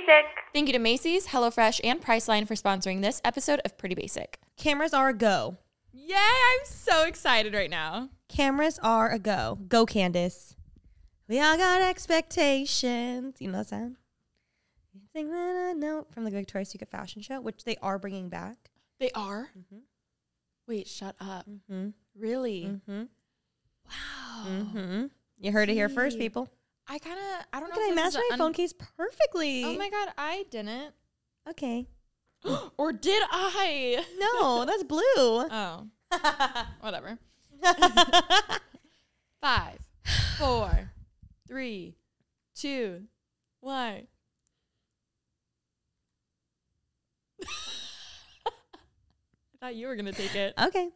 Basic. Thank you to Macy's, HelloFresh, and Priceline for sponsoring this episode of Pretty Basic. Cameras are a go. Yay, I'm so excited right now. Cameras are a go. Go, Candace. We all got expectations. You know that sound? You think that I know from the Victoria's Secret fashion show, which they are bringing back. They are? Mm-hmm. Wait, shut up. Mm-hmm. Really? Mm-hmm. Wow. Mm-hmm. You heard it here first, people. I don't know. Can I match my phone case perfectly? Oh my God, I didn't. Okay. Or did I? No, that's blue. Oh. Whatever. 5, 4, 3, 2, 1. I thought you were going to take it. Okay.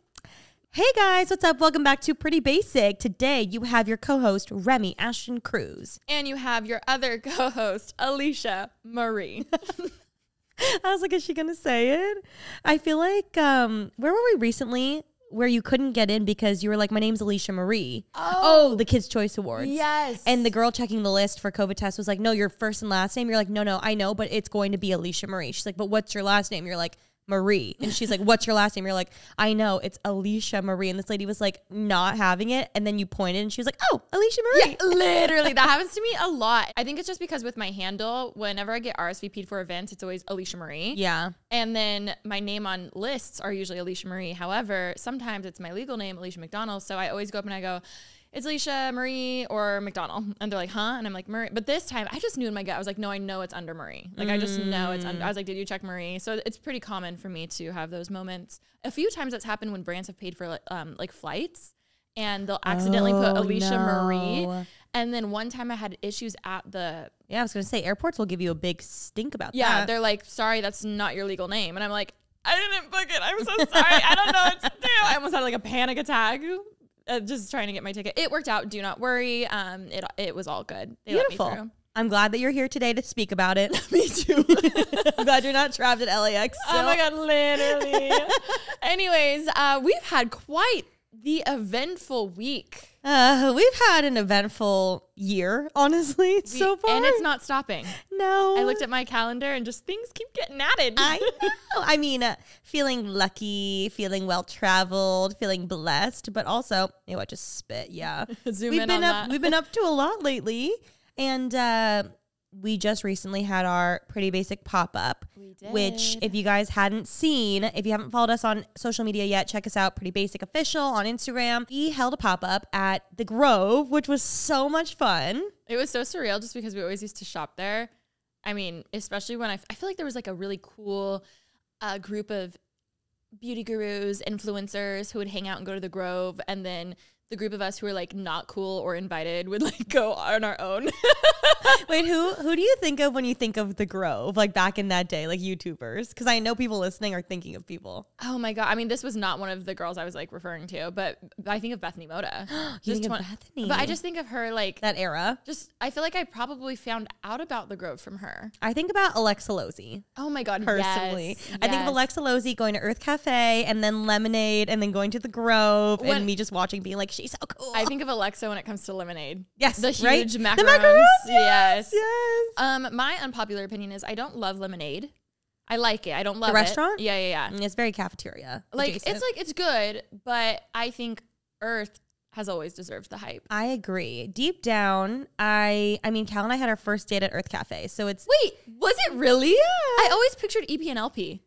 Hey guys, what's up? Welcome back to Pretty Basic. Today you have your co-host, Remy Ashton Cruz. And you have your other co-host, Alisha Marie. I was like, is she going to say it? I feel like, where were we recently where you couldn't get in because you were like, my name's Alisha Marie. Oh, the Kids' Choice Awards. Yes. And the girl checking the list for COVID test was like, no, your first and last name. You're like, no, I know, but it's going to be Alisha Marie. She's like, but what's your last name? You're like, Marie. And she's like, what's your last name? You're like, I know, it's Alisha Marie. And this lady was like not having it. And then you pointed and she was like, oh, Alisha Marie. Yeah, literally. That happens to me a lot. I think it's just because with my handle, whenever I get RSVP'd for events, it's always Alisha Marie. Yeah. And then my name on lists are usually Alisha Marie. However, sometimes it's my legal name, Alisha McDonald. So I always go up and I go, it's Alisha Marie or McDonald. And they're like, huh? And I'm like, Marie. But this time I just knew in my gut. I was like, no, I know it's under Marie. Like, I just know it's under. I was like, did you check Marie? So it's pretty common for me to have those moments. A few times that's happened when brands have paid for like flights and they'll accidentally put Alisha Marie. And then one time I had issues at the. Yeah, I was going to say airports will give you a big stink about that. Yeah, they're like, sorry, that's not your legal name. And I'm like, I didn't book it. I'm so sorry. I don't know what to do. I almost had like a panic attack. Just trying to get my ticket. It worked out. Do not worry. It was all good. They Beautiful. Let me through. I'm glad that you're here today to speak about it. Me too. I'm glad you're not trapped at LAX. Oh my God, literally. Anyways, we've had quite the eventful week. We've had an eventful year, honestly, so far. And it's not stopping. No. I looked at my calendar and just things keep getting added. I know. I mean, feeling lucky, feeling well-traveled, feeling blessed, but also, you know what, just spit, yeah. Zoom in on that. We've been up to a lot lately, and we just recently had our Pretty Basic pop-up, which if you guys hadn't seen, if you haven't followed us on social media yet, check us out, Pretty Basic Official on Instagram. We held a pop-up at the Grove, which was so much fun. It was so surreal just because we always used to shop there. I mean, especially when I feel like there was like a really cool group of beauty gurus, influencers who would hang out and go to the Grove, and then the group of us who were like not cool or invited would like go on our own. Wait, who do you think of when you think of the Grove, like back in that day, like YouTubers? Because I know people listening are thinking of people. Oh my God. I mean, this was not one of the girls I was like referring to, but I think of Bethany Moda. You think of Bethany? But I just think of her like that era. Just, I feel like I probably found out about the Grove from her. I think about Alexa Lozzi. Oh my God, personally. Yes, I think of Alexa Lozzi going to Earth Cafe and then Lemonade and then going to the Grove and me just watching being like, she's so cool. I think of Alexa when it comes to lemonade. Yes, the huge right? macarons. The macarons, yes. My unpopular opinion is I don't love lemonade. I like it. I don't love the restaurant. Yeah. It's very cafeteria. Like adjacent. it's good, but I think Earth has always deserved the hype. I agree. Deep down, I mean, Cal and I had our first date at Earth Cafe, so it's. Wait, was it really? Yeah. I always pictured EP and LP.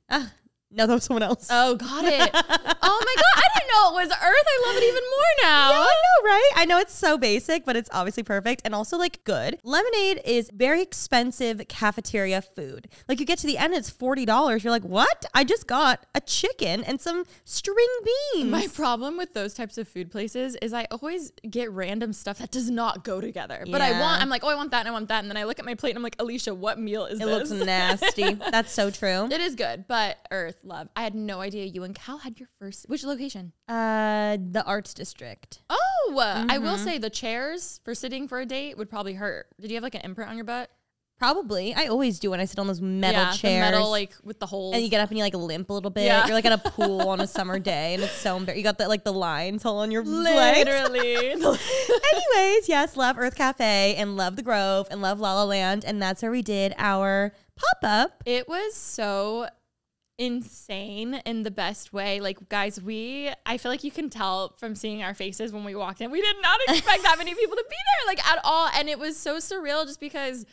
No, that was someone else. Oh, got it. Oh my God, I didn't know it was Earth. I love it even more now. Yeah, I know, right? I know it's so basic, but it's obviously perfect and also like good. Lemonade is very expensive cafeteria food. Like you get to the end, it's $40. You're like, what? I just got a chicken and some string beans. My problem with those types of food places is I always get random stuff that does not go together. But I'm like, oh, I want that and I want that. And then I look at my plate and I'm like, Alisha, what meal is this? It looks nasty. That's so true. It is good, but Earth, love. I had no idea you and Cal had your first. Which location? The Arts District. Oh, I will say the chairs for sitting for a date would probably hurt. Did you have like an imprint on your butt? Probably. I always do when I sit on those metal chairs. The metal, like, with the holes. And you get up and you, like, limp a little bit. Yeah. You're, like, at a pool on a summer day, and it's so embarrassing. You got, the lines all on your legs. Literally. Anyways, yes, love Earth Cafe, and love The Grove, and love La La Land, and that's where we did our pop-up. It was so insane in the best way. Like, guys, I feel like you can tell from seeing our faces when we walked in. We did not expect that many people to be there, like, at all. And it was so surreal just because,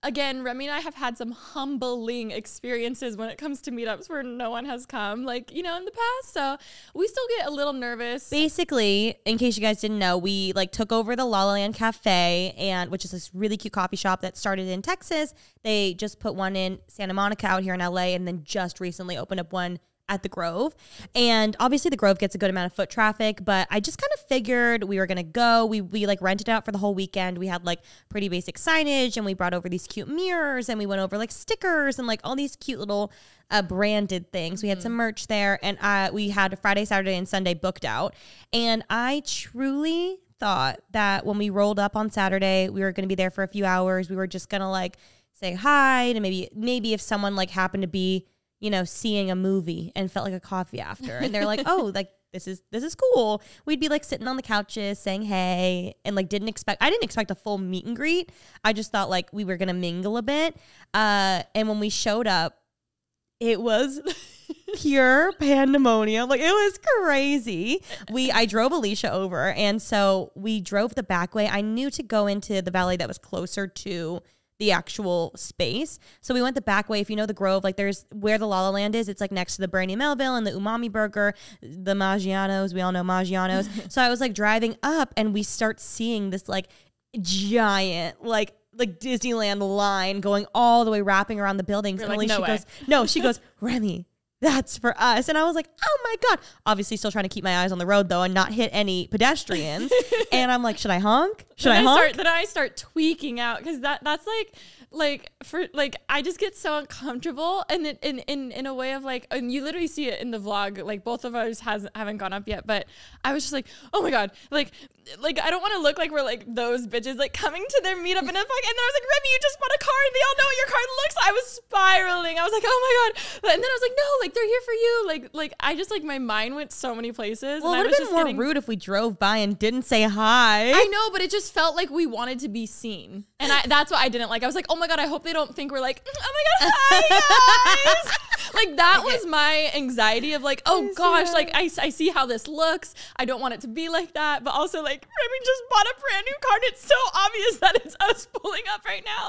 again, Remy and I have had some humbling experiences when it comes to meetups where no one has come, like, you know, in the past. So we still get a little nervous. Basically, in case you guys didn't know, we like took over the La La Land Cafe, and which is this really cute coffee shop that started in Texas. They just put one in Santa Monica out here in LA, and then just recently opened up one at the Grove. And obviously the Grove gets a good amount of foot traffic, but I just kind of figured we were going to go. We like rented out for the whole weekend. We had like pretty basic signage, and we brought over these cute mirrors, and we went over like stickers and like all these cute little branded things. We had some merch there, and we had Friday, Saturday, and Sunday booked out. And I truly thought that when we rolled up on Saturday, we were going to be there for a few hours. We were just going to like say hi, and maybe if someone like happened to be, you know, seeing a movie and felt like a coffee after, and they're like, oh, like this is cool, we'd be like sitting on the couches saying hey, and like I didn't expect a full meet and greet. I just thought like we were gonna mingle a bit, and when we showed up, it was pure pandemonium. Like, it was crazy. I drove Alisha over, and so we drove the back way. I knew to go into the valet that was closer to the actual space. So we went the back way. If you know the Grove, like there's where the La La Land is, it's like next to the Brandy Melville and the Umami Burger, the Maggiano's. We all know Maggiano's. So I was like driving up, and we start seeing this like giant, like Disneyland line going all the way, wrapping around the buildings. You're and like, she goes, Remy, that's for us. And I was like, oh my God. Obviously still trying to keep my eyes on the road though and not hit any pedestrians. And I'm like, should I honk? Then I start tweaking out, because that's I just get so uncomfortable, and in a way of like, and you literally see it in the vlog, like both of us haven't gone up yet, but I was just like, oh my God, like I don't want to look like we're like those bitches like coming to their meetup, and then I was like, Remy, you just bought a car and they all know what your car looks like. I was spiraling. I was like, oh my God. And then I was like, no, like they're here for you. Like I just like, my mind went so many places. Well, and it would have been more rude if we drove by and didn't say hi. I know, but it just felt like we wanted to be seen. And that's what I didn't like. I was like, oh my God, I hope they don't think we're like, oh my God, hi guys. Like that was my anxiety of like, oh gosh, like I see how this looks. I don't want it to be like that. But also like, Remy just bought a brand new car, and it's so obvious that it's us pulling up right now.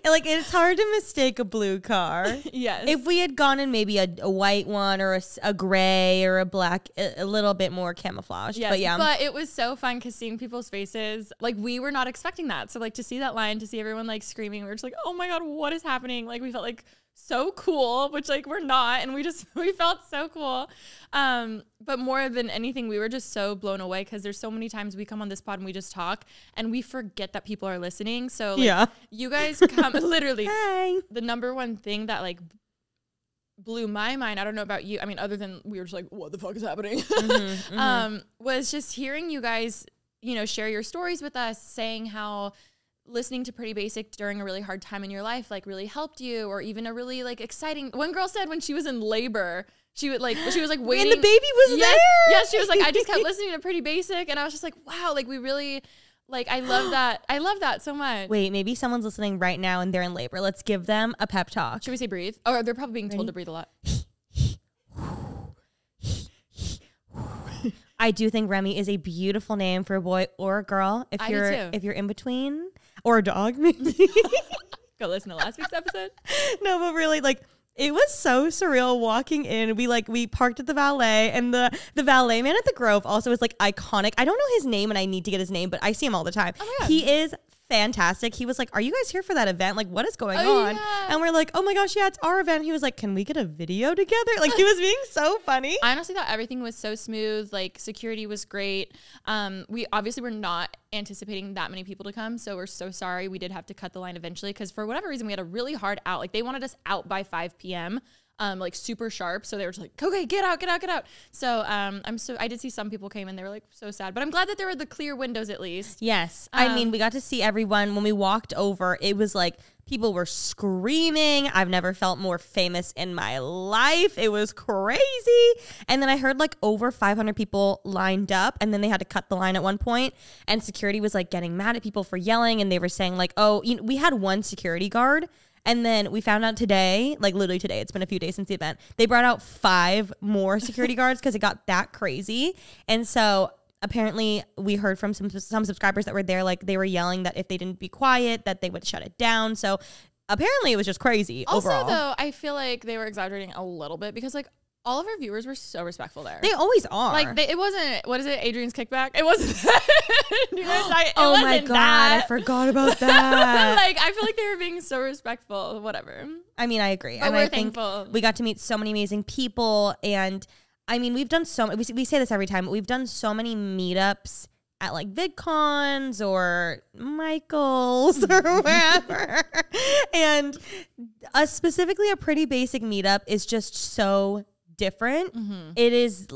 And like, it's hard to mistake a blue car. Yes. If we had gone in maybe a white one or a gray or a black, a little bit more camouflaged. Yes, but yeah. But it was so fun because seeing people's faces, like we were not expecting that. So like to see that line, to see everyone like screaming, we were just like, oh my God, what is happening? Like we felt like so cool, which like we're not, and we felt so cool. But more than anything, we were just so blown away, because there's so many times we come on this pod and we just talk and we forget that people are listening. So like, yeah, you guys come literally. Hi. The number one thing that like blew my mind, I don't know about you, I mean, other than we were just like, what the fuck is happening? Was just hearing you guys, you know, share your stories with us, saying how listening to Pretty Basic during a really hard time in your life like really helped you, or even a really like exciting. One girl said when she was in labor, she was like waiting, and the baby was there. Yes, she was like, I just kept listening to Pretty Basic, and I was just like, wow, like we really, like I love that. I love that so much. Wait, maybe someone's listening right now and they're in labor. Let's give them a pep talk. Should we say breathe? Oh, they're probably being told to breathe a lot. I do think Remy is a beautiful name for a boy or a girl. If you're in between, or a dog, maybe. Go listen to last week's episode. No, but really, like, it was so surreal walking in. We parked at the valet, and the valet man at the Grove also is like iconic. I don't know his name, and I need to get his name, but I see him all the time. Oh my God. He is fantastic. He was like, are you guys here for that event? Like, what is going on? Yeah. And we're like, oh my gosh, yeah, it's our event. He was like, can we get a video together? Like, he was being so funny. I honestly thought everything was so smooth. Like, security was great. We obviously were not anticipating that many people to come, so we're so sorry. We did have to cut the line eventually, because for whatever reason we had a really hard out. Like, they wanted us out by 5 p.m. Like super sharp. So they were just like, okay, get out. So I did see some people came and they were like so sad, but I'm glad that there were the clear windows at least. Yes. I mean, we got to see everyone when we walked over. It was like People were screaming. I've never felt more famous in my life. It was crazy. And then I heard like over 500 people lined up, and then they had to cut the line at one point, and security was like getting mad at people for yelling, and they were saying like, oh, you know, we had one security guard, and then we found out today, like literally today, it's been a few days since the event, they brought out 5 more security guards because it got that crazy. And so apparently we heard from some subscribers that were there, like they were yelling that if they didn't be quiet, that they would shut it down. So apparently it was just crazy overall. Also, though, I feel like they were exaggerating a little bit because like all of our viewers were so respectful there. They always are. Like it wasn't, what is it, Adrian's kickback? It wasn't that. Oh my God, I forgot about that. Like I feel like they were being so respectful, whatever. I mean, I agree. But and we're I think thankful. we got to meet so many amazing people. And I mean, we've done we say this every time, but we've done so many meetups at like VidCons or Michael's or wherever. And specifically a Pretty Basic meetup is just so different. It is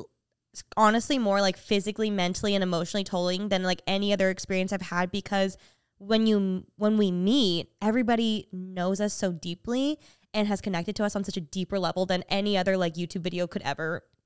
honestly more like physically, mentally, and emotionally tolling than like any other experience I've had, because when we meet, everybody knows us so deeply and has connected to us on such a deeper level than any other like YouTube video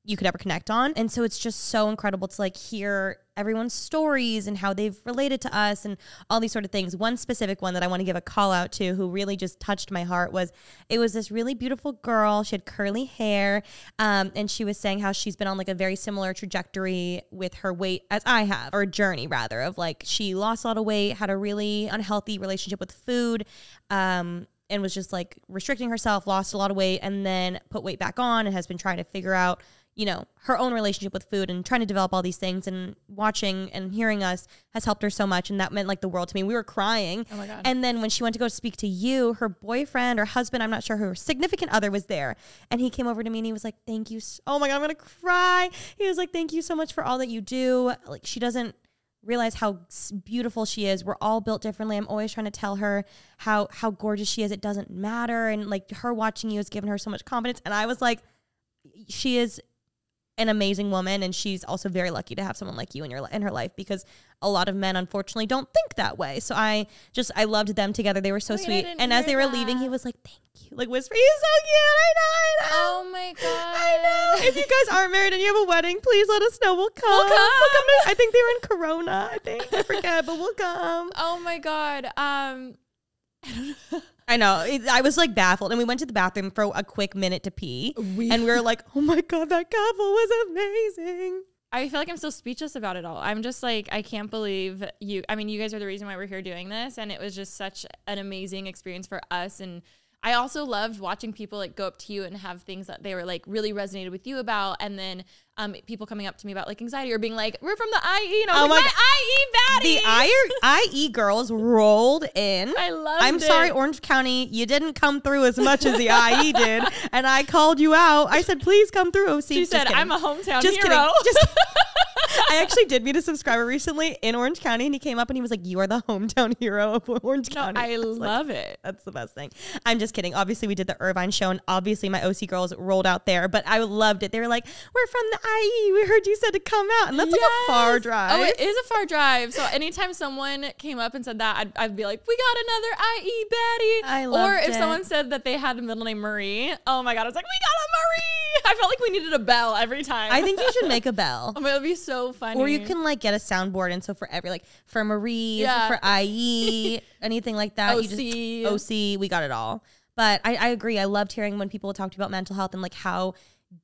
you could ever connect on. And so it's just so incredible to like hear everyone's stories and how they've related to us and all these sort of things. One specific one that I want to give a call out to, who really just touched my heart, was this really beautiful girl. She had curly hair, and she was saying how she's been on like a very similar trajectory with her weight as I have, or journey rather, of like she lost a lot of weight, had a really unhealthy relationship with food, and was just like restricting herself, lost a lot of weight, and then put weight back on, and has been trying to figure out, you know, her own relationship with food and trying to develop all these things. And watching and hearing us has helped her so much. And that meant like the world to me. We were crying. Oh my God. And then when she went to go speak to you, her boyfriend or husband, I'm not sure, her significant other was there. And he came over to me and he was like, thank you. Oh my God, I'm going to cry. He was like, thank you so much for all that you do. Like, she doesn't realize how beautiful she is. We're all built differently. I'm always trying to tell her how gorgeous she is. It doesn't matter. And like her watching you has given her so much confidence. And I was like, she is an amazing woman, and she's also very lucky to have someone like you in her life, because a lot of men unfortunately don't think that way. So I loved them together. They were so sweet. And as they were leaving, he was like, thank you, like whisper. He's so cute. I know. Oh my God. I know. If you guys aren't married and you have a wedding, please let us know. We'll come. We'll come. I think they were in Corona. I forget, but we'll come. Oh my God. I know. I was like baffled. And we went to the bathroom for a quick minute to pee. And we were like, oh my God, that couple was amazing. I feel like I'm still speechless about it all. I'm just like, I can't believe you. I mean, you guys are the reason why we're here doing this. And it was just such an amazing experience for us. And I also loved watching people like go up to you and have things that they were like really resonated with you about. And then people coming up to me about like anxiety or being like, we're from the IE. And I was like, my IE baddie. The IE girls rolled in. I loved I'm sorry, Orange County, you didn't come through as much as the IE did. And I called you out. I said, please come through, OC. She said, I'm a hometown just hero. Kidding. I actually did meet a subscriber recently in Orange County, and he came up and he was like, you are the hometown hero of Orange County. I love it. That's the best thing. I'm just kidding. Obviously, we did the Irvine show, and obviously my OC girls rolled out there, but I loved it. They were like, we're from the IE. We heard you said to come out. And that's like a far drive. Oh, it is a far drive. So anytime someone came up and said that, I'd be like, we got another IE baddie. I loved Or if it. someone said that they had a middle name Marie, oh my God, I was like, we got a Marie. I felt like we needed a bell every time. I think you should make a bell. Oh, it would be so funny. Or you can like get a soundboard, and so for every like for Marie, for IE, anything like that, OC. you just OC, we got it all. But I agree. I loved hearing when people talked about mental health and like how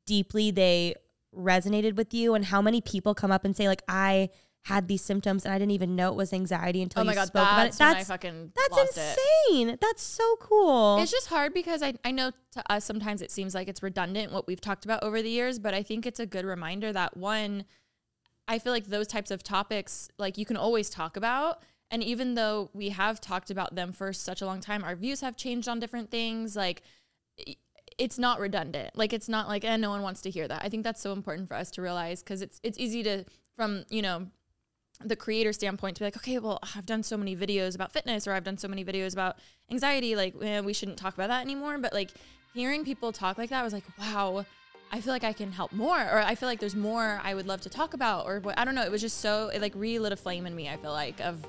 deeply they resonated with you, and how many people come up and say like, I had these symptoms and I didn't even know it was anxiety until you spoke about it. That's insane. That's so cool. It's just hard because I know to us sometimes it seems like it's redundant what we've talked about over the years, but I think it's a good reminder that one, I feel like those types of topics, like you can always talk about. And even though we have talked about them for such a long time, our views have changed on different things. Like it's not redundant. Like it's not like, no one wants to hear that. I think that's so important for us to realize, because it's easy to, from, you know, the creator standpoint, to be like, okay, well, I've done so many videos about fitness, or I've done so many videos about anxiety. Like we shouldn't talk about that anymore. But like hearing people talk like that, I was like, wow, I feel like I can help more, or I feel like there's more I would love to talk about, or what, I don't know. It was just so, it like relit a flame in me, I feel like, of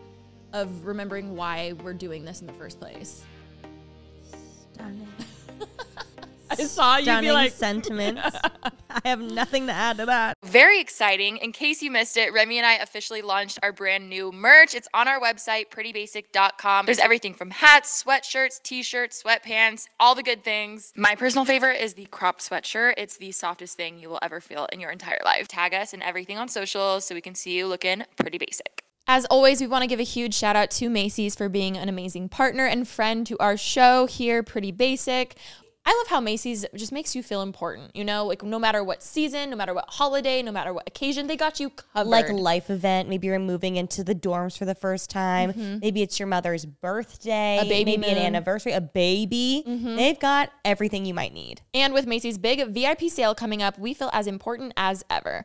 remembering why we're doing this in the first place. saw you be like sentiments. I have nothing to add to that. Very exciting. In case you missed it, Remy and I officially launched our brand new merch. It's on our website, prettybasic.com. There's everything from hats, sweatshirts, t-shirts, sweatpants, all the good things. My personal favorite is the crop sweatshirt. It's the softest thing you will ever feel in your entire life. Tag us and everything on socials so we can see you looking pretty basic. As always, we want to give a huge shout out to Macy's for being an amazing partner and friend to our show here, Pretty Basic. I love how Macy's just makes you feel important, you know, like no matter what season, no matter what holiday, no matter what occasion, they got you covered. Like life event, maybe you're moving into the dorms for the first time. Maybe it's your mother's birthday, a baby maybe an anniversary, a baby. They've got everything you might need. And with Macy's big VIP sale coming up, we feel as important as ever.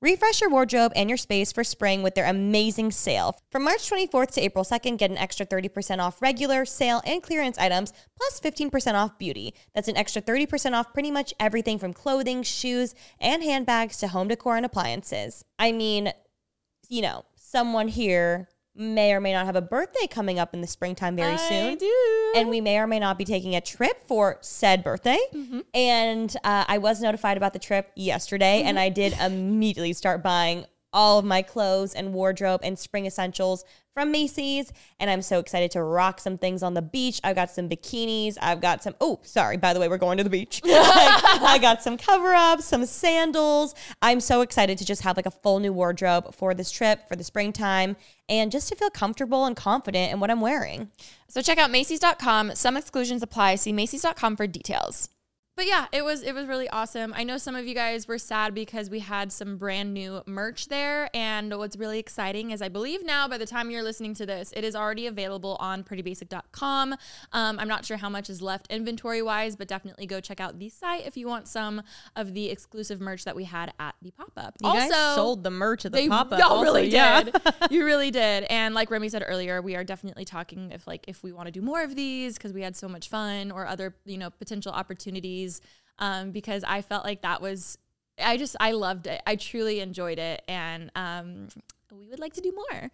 Refresh your wardrobe and your space for spring with their amazing sale. From March 24th to April 2nd, get an extra 30% off regular, sale, and clearance items, plus 15% off beauty. That's an extra 30% off pretty much everything from clothing, shoes, and handbags to home decor and appliances. I mean, you know, someone here may or may not have a birthday coming up in the springtime very soon. I do. And we may or may not be taking a trip for said birthday. And I was notified about the trip yesterday, and I did immediately start buying all of my clothes and wardrobe and spring essentials from Macy's. And I'm so excited to rock some things on the beach. I've got some bikinis. I've got some, oh, sorry, by the way, we're going to the beach. I got some cover-ups, some sandals. I'm so excited to just have like a full new wardrobe for this trip, for the springtime, and just to feel comfortable and confident in what I'm wearing. So check out Macy's.com. Some exclusions apply. See Macy's.com for details. But yeah, it was really awesome. I know some of you guys were sad because we had some brand new merch there. And what's really exciting is I believe now by the time you're listening to this, it is already available on prettybasic.com. I'm not sure how much is left inventory wise, but definitely go check out the site if you want some of the exclusive merch that we had at the pop-up. You guys sold the merch at the pop-up. Y'all really did. You really did. And like Remy said earlier, we are definitely talking if we want to do more of these because we had so much fun, or other, you know, potential opportunities. Because I felt like that was, I loved it. I truly enjoyed it. And we would like to do more.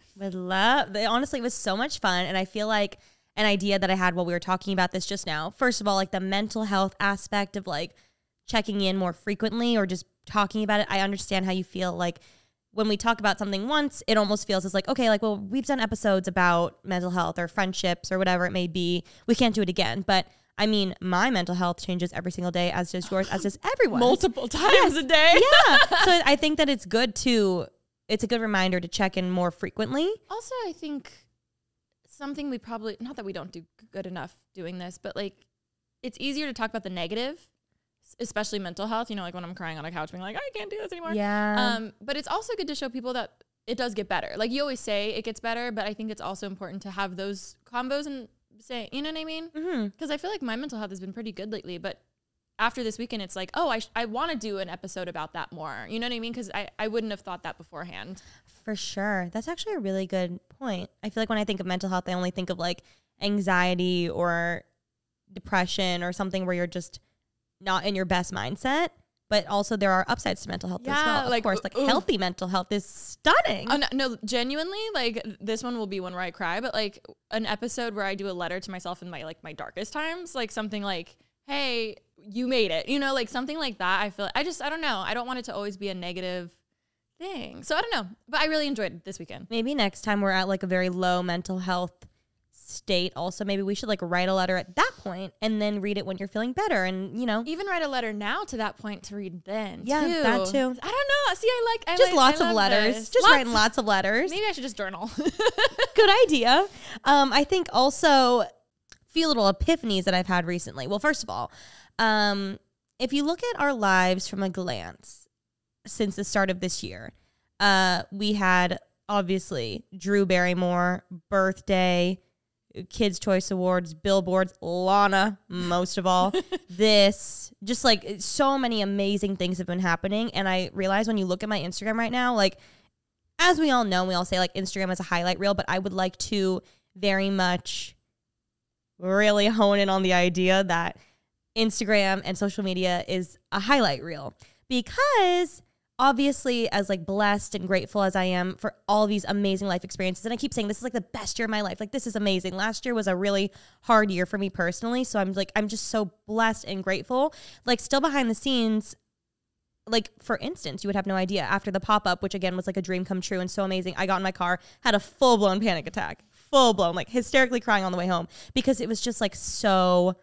Honestly, it was so much fun. And I feel like an idea that I had while we were talking about this just now, first of all, like the mental health aspect of like checking in more frequently or just talking about it. I understand how you feel like when we talk about something once, it almost feels as like, okay, like, well, we've done episodes about mental health or friendships or whatever it may be. We can't do it again. But I mean, my mental health changes every single day, as does yours, as does everyone. Multiple times a day. Yeah. So I think that it's a good reminder to check in more frequently. Also, I think something we probably, not that we don't do good enough doing this, but like it's easier to talk about the negative, especially mental health. You know, like when I'm crying on a couch being like, I can't do this anymore. Yeah. But it's also good to show people that it does get better. Like you always say it gets better, but I think it's also important to have those combos and say, you know what I mean? Because I feel like my mental health has been pretty good lately, but after this weekend, it's like, oh, I want to do an episode about that more. You know what I mean? Because I wouldn't have thought that beforehand. For sure. That's actually a really good point. I feel like when I think of mental health, I only think of like anxiety or depression or something where you're just not in your best mindset. But also there are upsides to mental health as well. Of course, like healthy mental health is stunning. Oh, no, genuinely, like this one will be one where I cry, but like an episode where I do a letter to myself in my darkest times, like something like, hey, you made it, you know, like something like that. I don't know. I don't want it to always be a negative thing. So I don't know, but I really enjoyed this weekend. Maybe next time we're at like a very low mental health state, also maybe we should like write a letter at that point and then read it when you're feeling better, and you know, even write a letter now to that point to read then. Yeah, too. that too. I don't know. See, I just lots of letters. This. Just writing lots of letters. Maybe I should just journal. Good idea. I think also few little epiphanies that I've had recently. Well, first of all, if you look at our lives from a glance since the start of this year, we had obviously Drew Barrymore birthday, Kids' Choice Awards, billboards, Lana, most of all. This, just like so many amazing things have been happening. And I realize when you look at my Instagram right now, like, as we all know, we all say like Instagram is a highlight reel, but I would like to very much really hone in on the idea that Instagram and social media is a highlight reel, because obviously as like blessed and grateful as I am for all these amazing life experiences. And I keep saying this is like the best year of my life. Like this is amazing. Last year was a really hard year for me personally. So I'm just so blessed and grateful. Like still behind the scenes, like for instance, you would have no idea after the pop-up, which again was like a dream come true and so amazing. I got in my car, had a full-blown panic attack, full-blown, like hysterically crying on the way home because it was just like so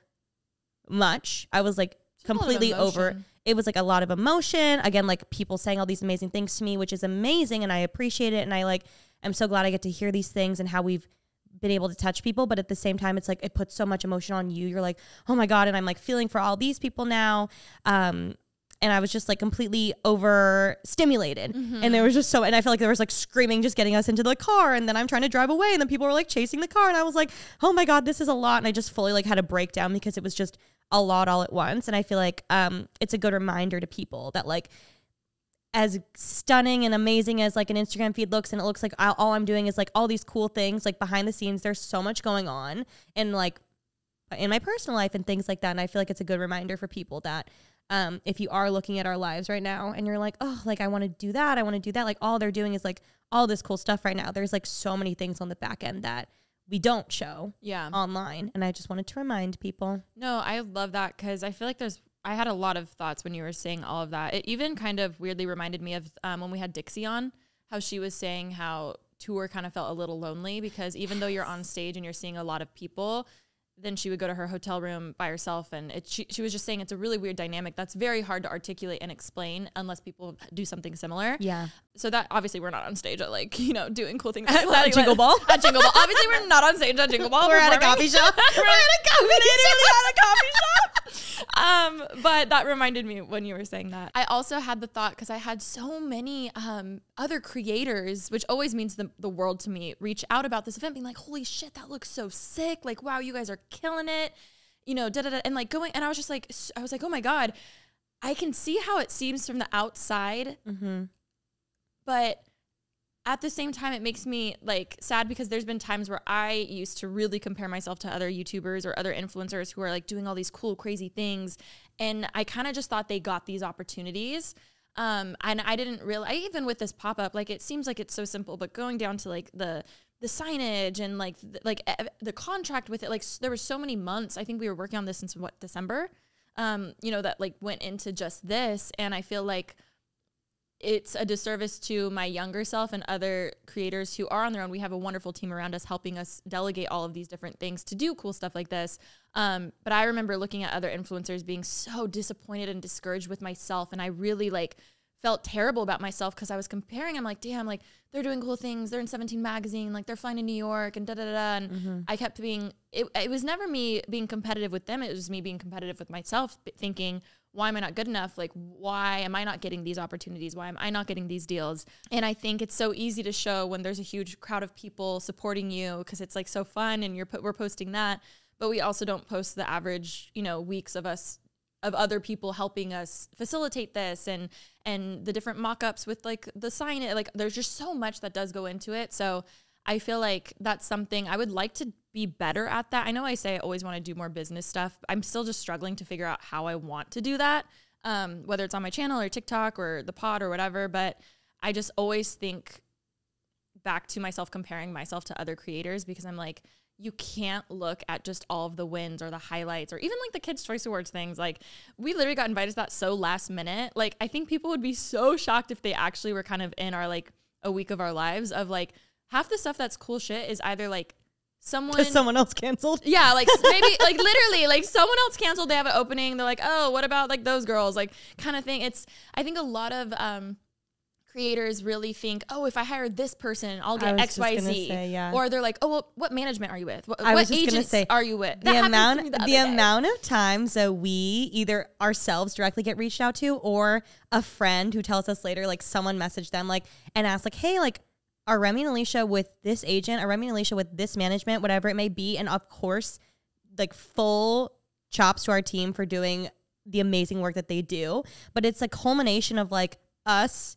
much. I was like completely over. It was like a lot of emotion. Again, like people saying all these amazing things to me, which is amazing. And I appreciate it. And I like, I'm so glad I get to hear these things and how we've been able to touch people. But at the same time, it's like, it puts so much emotion on you. You're like, oh my God. And I'm like feeling for all these people now. And I was just like completely overstimulated. And there was just so, and I feel like there was like screaming, just getting us into the car. And then I'm trying to drive away. And then people were like chasing the car. And I was like, oh my God, this is a lot. And I just fully like had a breakdown because it was just a lot all at once. And I feel like it's a good reminder to people that like as stunning and amazing as like an Instagram feed looks, and it looks like all I'm doing is like all these cool things, like behind the scenes, there's so much going on and like in my personal life and things like that. And I feel like it's a good reminder for people that if you are looking at our lives right now and you're like, oh, like I want to do that. I want to do that. Like all they're doing is like all this cool stuff right now. There's like so many things on the back end that we don't show online. And I just wanted to remind people. No, I love that because I feel like I had a lot of thoughts when you were saying all of that. It even kind of weirdly reminded me of when we had Dixie on, how she was saying how tour kind of felt a little lonely because even though you're on stage and you're seeing a lot of people, then she would go to her hotel room by herself. And she was just saying it's a really weird dynamic that's very hard to articulate and explain unless people do something similar. Yeah. So that obviously we're not on stage at like, doing cool things. At Jingle Ball. At Jingle Ball. Obviously we're not on stage at Jingle Ball. We're at a coffee shop. We're literally at a coffee shop. But that reminded me when you were saying that. I also had the thought because I had so many other creators, which always means the world to me, reach out about this event being like, holy shit, that looks so sick. Like, wow, you guys are killing it. And like going, and I was just like, oh my God, I can see how it seems from the outside. But at the same time, it makes me like sad because there's been times where I used to really compare myself to other YouTubers or other influencers who are like doing all these cool, crazy things. And I kind of just thought they got these opportunities. And I didn't realize, even with this pop-up, like it seems like it's so simple, but going down to like the signage and like the contract with it, like there were so many months. I think we were working on this since December, that like went into just this. And I feel like it's a disservice to my younger self and other creators who are on their own. We have a wonderful team around us helping us delegate all of these different things to do cool stuff like this. But I remember looking at other influencers being so disappointed and discouraged with myself. And I really like felt terrible about myself because I was comparing. I'm like, damn, like they're doing cool things. They're in 17 magazine, like they're flying to New York and And I kept it was never me being competitive with them. It was me being competitive with myself, thinking, why am I not good enough? Like, why am I not getting these opportunities? Why am I not getting these deals? And I think it's so easy to show when there's a huge crowd of people supporting you because it's like so fun and we're posting that. But we also don't post the average, weeks of other people helping us facilitate this and the different mock-ups with like the sign. Like there's just so much that does go into it. So I feel like that's something I would like to be better at that. I know I say I always want to do more business stuff. I'm still just struggling to figure out how I want to do that, whether it's on my channel or TikTok or the pod or whatever. But I just always think back to myself comparing myself to other creators because I'm like, you can't look at just all of the wins or the highlights or even like the Kids' Choice Awards things. Like we literally got invited to that so last minute. Like I think people would be so shocked if they actually were kind of in our like a week of our lives of like half the stuff that's cool shit is either like someone else canceled. Yeah, like maybe like literally like someone else canceled. They have an opening. They're like, oh, what about like those girls? Like kind of thing. I think a lot of creators really think, oh, if I hire this person, I'll get XYZ. Yeah. Or they're like, oh, well, what management are you with? What agents are you with? The amount of times that we either ourselves directly get reached out to or a friend who tells us later, like someone messaged them like and asked like, hey, like, are Remy and Alisha with this agent? Are Remy and Alisha with this management? Whatever it may be. And of course, like full chops to our team for doing the amazing work that they do. But it's a culmination of like us,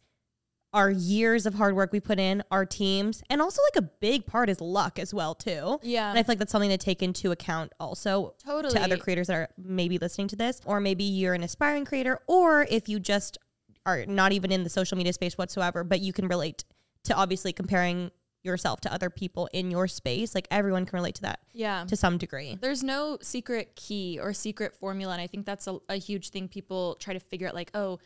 our years of hard work we put in, our teams, and also like a big part is luck as well too. Yeah. And I feel like that's something to take into account also to other creators that are maybe listening to this, or maybe you're an aspiring creator, or if you just are not even in the social media space whatsoever, but you can relate to obviously comparing yourself to other people in your space. Like everyone can relate to that to some degree. There's no secret key or secret formula. And I think that's a huge thing people try to figure out, like, oh,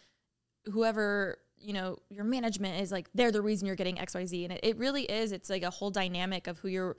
whoever, you know, your management is like, they're the reason you're getting XYZ. And it really is. It's like a whole dynamic of who you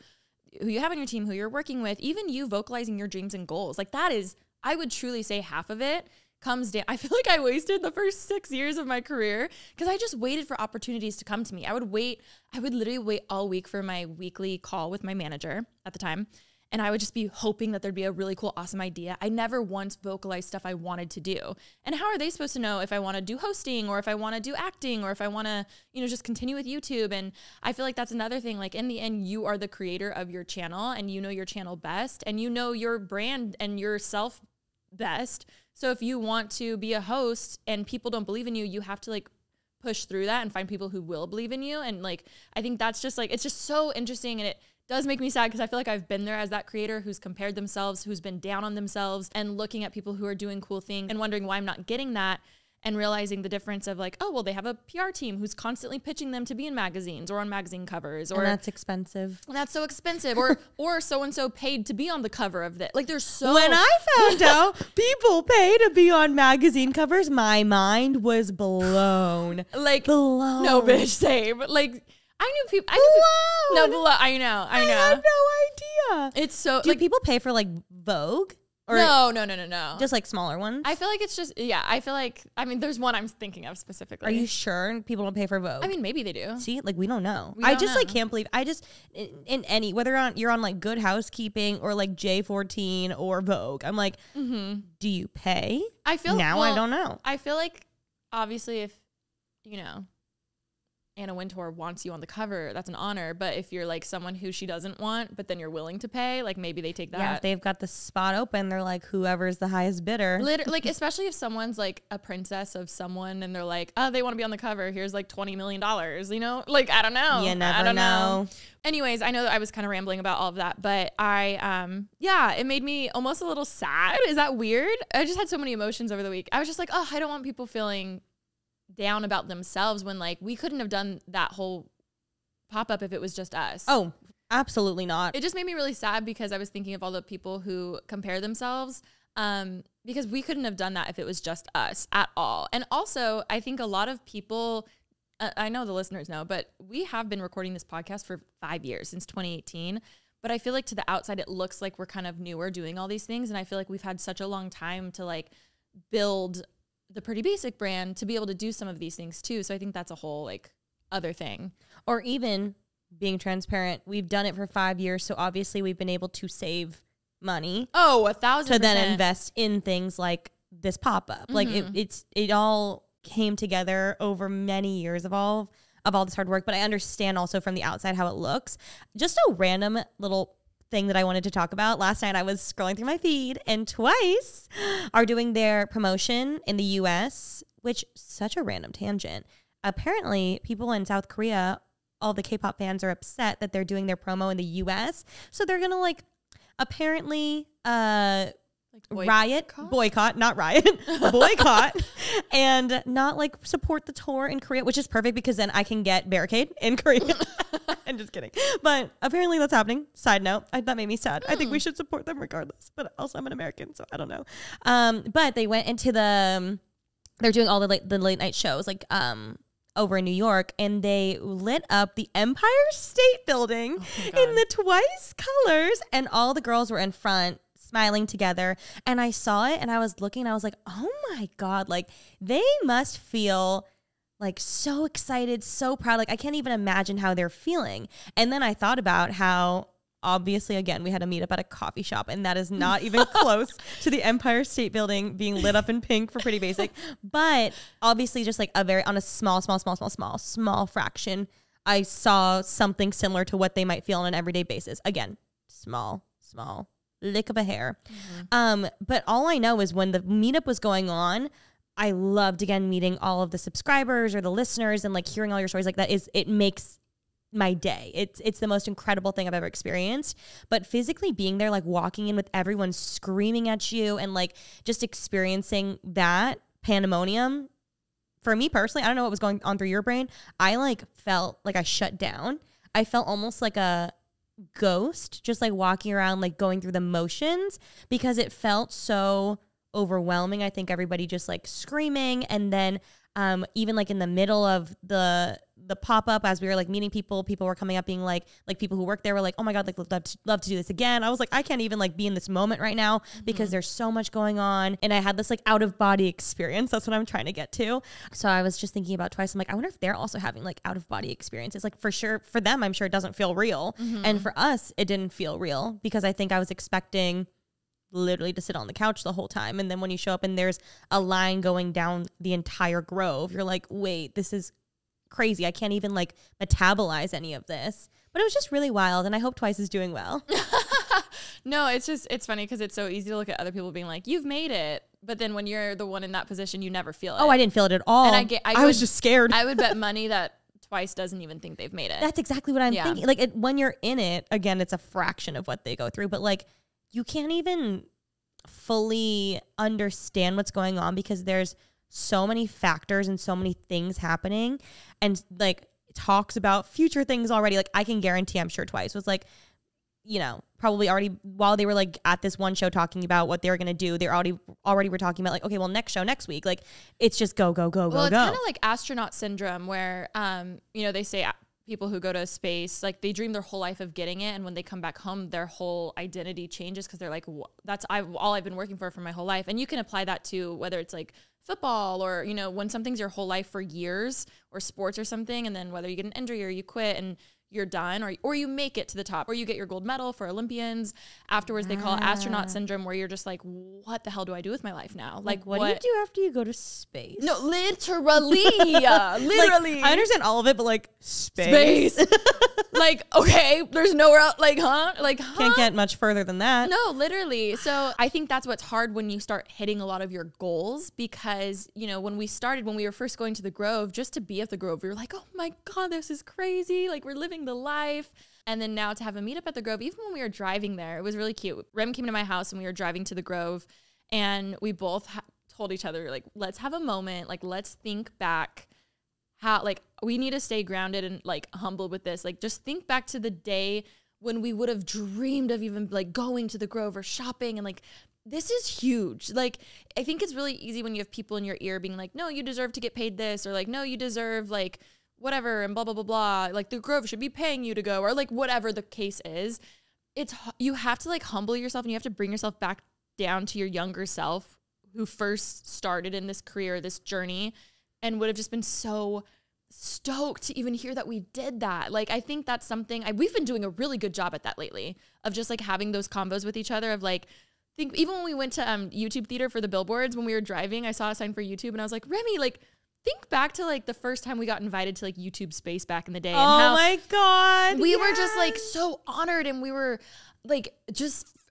have on your team, who you're working with, even you vocalizing your dreams and goals. Like that is, I would truly say half of it comes down. I feel like I wasted the first 6 years of my career because I just waited for opportunities to come to me. I would literally wait all week for my weekly call with my manager at the time. And I would just be hoping that there'd be a really cool, awesome idea. I never once vocalized stuff I wanted to do. And how are they supposed to know if I want to do hosting or if I want to do acting or if I want to, you know, just continue with YouTube? And I feel like that's another thing. Like in the end, you are the creator of your channel and you know your channel best and you know your brand and yourself best. So if you want to be a host and people don't believe in you, you have to like push through that and find people who will believe in you. And like, I think that's just like, it's just so interesting. And it does make me sad because I feel like I've been there as that creator who's compared themselves, who's been down on themselves and looking at people who are doing cool things and wondering why I'm not getting that and realizing the difference of like, oh, well, they have a PR team who's constantly pitching them to be in magazines or on magazine covers. Or and that's expensive. That's so expensive. Or so-and-so paid to be on the cover of that. Like there's so... When I found out people pay to be on magazine covers, my mind was blown. Like, blown. No, bitch, same. Like... I knew people. I know. I had no idea. It's so. Do people pay for like Vogue? Or No. Just like smaller ones. I feel like it's just I feel like there's one I'm thinking of specifically. Are you sure people don't pay for Vogue? I mean, maybe they do. See, like we don't know. I just like can't believe. I just in any whether you're on like Good Housekeeping or like J14 or Vogue. I'm like, do you pay? I feel now I don't know. I feel like obviously if you know. Anna Wintour wants you on the cover, that's an honor. But if you're like someone who she doesn't want, but then you're willing to pay, like maybe they take that. Yeah, if they've got the spot open, they're like, whoever's the highest bidder. Like, especially if someone's like a princess of someone and they're like, oh, they want to be on the cover. Here's like $20 million, you know? Like, I don't know. You never know. Anyways, I know that I was kind of rambling about all of that, but it made me almost a little sad. Is that weird? I just had so many emotions over the week. I was just like, oh, I don't want people feeling down about themselves when like we couldn't have done that whole pop-up if it was just us. Oh, absolutely not. It just made me really sad because I was thinking of all the people who compare themselves because we couldn't have done that if it was just us at all. And also I think a lot of people, I know the listeners know, but we have been recording this podcast for 5 years, since 2018. But I feel like to the outside, it looks like we're kind of newer doing all these things. And I feel like we've had such a long time to like build the Pretty Basic brand to be able to do some of these things too. So I think that's a whole like other thing. Or even being transparent, we've done it for 5 years. So obviously we've been able to save money. Oh, 1,000%. To then invest in things like this pop-up. Like it all came together over many years of all this hard work. But I understand also from the outside how it looks. Just a random little thing that I wanted to talk about. Last night I was scrolling through my feed and Twice are doing their promotion in the US, which such a random tangent. Apparently people in South Korea, all the K-pop fans are upset that they're doing their promo in the US. So they're going to like apparently boycott, and not like support the tour in Korea, which is perfect because then I can get Barricade in Korea. I'm just kidding. But apparently that's happening. Side note, that made me sad. I think we should support them regardless. But also I'm an American, so I don't know. But they went into they're doing all the late night shows like over in New York, and they lit up the Empire State Building in the Twice colors, and all the girls were in front smiling together. And I saw it and I was looking, I was like, oh my God, like they must feel like so excited, so proud. Like I can't even imagine how they're feeling. And then I thought about how obviously, again, we had a meetup at a coffee shop, and that is not even close to the Empire State Building being lit up in pink for Pretty Basic. But obviously just like on a small fraction, I saw something similar to what they might feel on an everyday basis. Again, small lick of a hair. But all I know is when the meetup was going on, I loved, again, meeting all of the subscribers or the listeners and like hearing all your stories like that. It makes my day. It's the most incredible thing I've ever experienced. But physically being there, like walking in with everyone screaming at you and like just experiencing that pandemonium, for me personally, I don't know what was going on through your brain. I like felt like I shut down. I felt almost like a ghost, just like walking around, like going through the motions, because it felt so overwhelming. I think everybody just like screaming. And then even like in the middle of the pop-up, as we were like meeting people were coming up being like people who work there were like, oh my God, like love to do this again. I was like, I can't even like be in this moment right now because there's so much going on. And I had this like out of body experience. That's what I'm trying to get to. So I was just thinking about Twice. I'm like, I wonder if they're also having like out of body experiences. Like for sure, for them, I'm sure it doesn't feel real. And for us, it didn't feel real because I think I was expecting literally to sit on the couch the whole time. And then when you show up and there's a line going down the entire Grove, you're like, wait, this is crazy. I can't even like metabolize any of this. But it was just really wild, and I hope Twice is doing well. No, it's funny because it's so easy to look at other people being like, you've made it. But then when you're the one in that position, you never feel it. Oh, I didn't feel it at all. And I was just scared. I would bet money that Twice doesn't even think they've made it. That's exactly what I'm thinking. Like when you're in it, again, it's a fraction of what they go through. But like you can't even fully understand what's going on because there's so many factors and so many things happening, and like talks about future things already. Like I can guarantee, I'm sure Twice was like, you know, probably already while they were like at this one show talking about what they were going to do, they're already were talking about like, okay, well, next show next week. Like it's just go. Well, it's kind of like astronaut syndrome where, you know, they say people who go to space, like they dream their whole life of getting it. And when they come back home, their whole identity changes because they're like, that's all I've been working for my whole life. And you can apply that to whether it's like football or, you know, when something's your whole life for years, or sports or something. And then whether you get an injury or you quit and you're done, or you make it to the top, or you get your gold medal for Olympians. Afterwards, they call it astronaut syndrome, where you're just like, what the hell do I do with my life now? Like what do you do after you go to space? No, literally. Literally. Like, I understand all of it, but like space. Like, okay, there's nowhere else. Like, huh? Can't get much further than that. No, literally. So I think that's what's hard when you start hitting a lot of your goals, because, you know, when we were first going to the Grove, just to be at the Grove, we were like, oh my God, this is crazy. Like we're living the life. And then now to have a meetup at the Grove, even when we were driving there, it was really cute. Rem came to my house and we were driving to the Grove, and we both told each other, like, let's have a moment. Like, let's think back how, like, we need to stay grounded and like humble with this. Like, just think back to the day when we would have dreamed of even like going to the Grove or shopping, and like, this is huge. Like, I think it's really easy when you have people in your ear being like, no, you deserve to get paid this, or like, no, you deserve like whatever, and blah, blah, blah, blah. Like the Grove should be paying you to go, or like whatever the case is. You have to like humble yourself, and you have to bring yourself back down to your younger self who first started in this career, this journey, and would have just been so stoked to even hear that we did that. Like, I think that's something we've been doing a really good job at that lately, of just like having those combos with each other of like, even when we went to YouTube theater for the billboards, when we were driving, I saw a sign for YouTube and I was like, Remy, like, think back to like the first time we got invited to like YouTube Space back in the day. And oh my God. We were just like so honored, and we were like,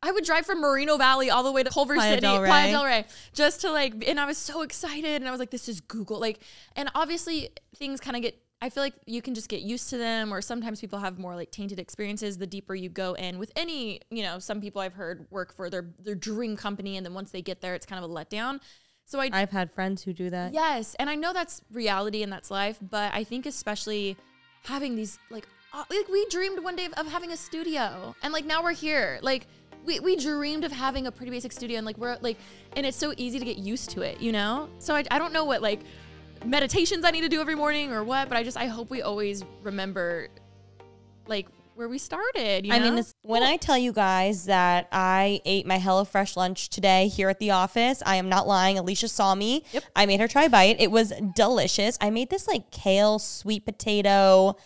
I would drive from Moreno Valley all the way to Culver City, Playa del Rey, just to like, and I was so excited, and I was like, this is Google. Like, and obviously things kind of I feel like you can just get used to them, or sometimes people have more like tainted experiences the deeper you go in with any, you know, some people I've heard work for their dream company, and then once they get there, it's kind of a letdown. So I've had friends who do that. Yes. And I know that's reality and that's life, but I think especially having these like we dreamed one day of having a studio, and like now we're here. Like we dreamed of having a pretty basic studio, and like we're like, and it's so easy to get used to it, you know? So I don't know what like meditations I need to do every morning or what, but I hope we always remember like where we started, you know? I mean, when I tell you guys that I ate my HelloFresh lunch today here at the office, I am not lying. Alicia saw me. Yep. I made her try a bite. It was delicious. I made this like kale, sweet potato,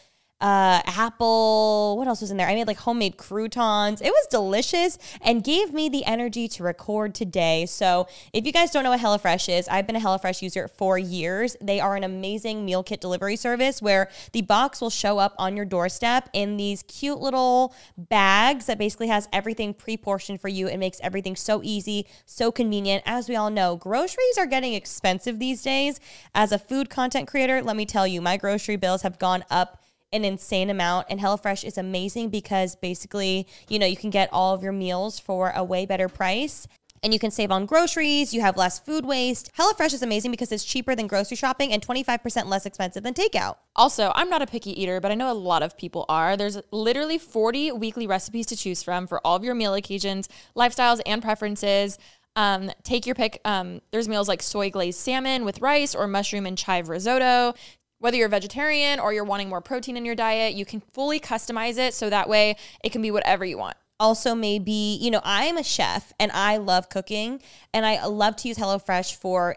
apple. What else was in there? I made like homemade croutons. It was delicious and gave me the energy to record today. So if you guys don't know what HelloFresh is, I've been a HelloFresh user for years. They are an amazing meal kit delivery service where the box will show up on your doorstep in these cute little bags that basically has everything pre-portioned for you. It makes everything so easy, so convenient. As we all know, groceries are getting expensive these days. As a food content creator, let me tell you, my grocery bills have gone up an insane amount, and HelloFresh is amazing because basically, you know, you can get all of your meals for a way better price. And you can save on groceries. You have less food waste. HelloFresh is amazing because it's cheaper than grocery shopping and 25% less expensive than takeout. Also, I'm not a picky eater, but I know a lot of people are. There's literally 40 weekly recipes to choose from for all of your meal occasions, lifestyles, and preferences. Take your pick. There's meals like soy glazed salmon with rice or mushroom and chive risotto. Whether you're a vegetarian or you're wanting more protein in your diet, you can fully customize it so that way it can be whatever you want. Also, maybe, you know, I am a chef and I love cooking, and I love to use HelloFresh for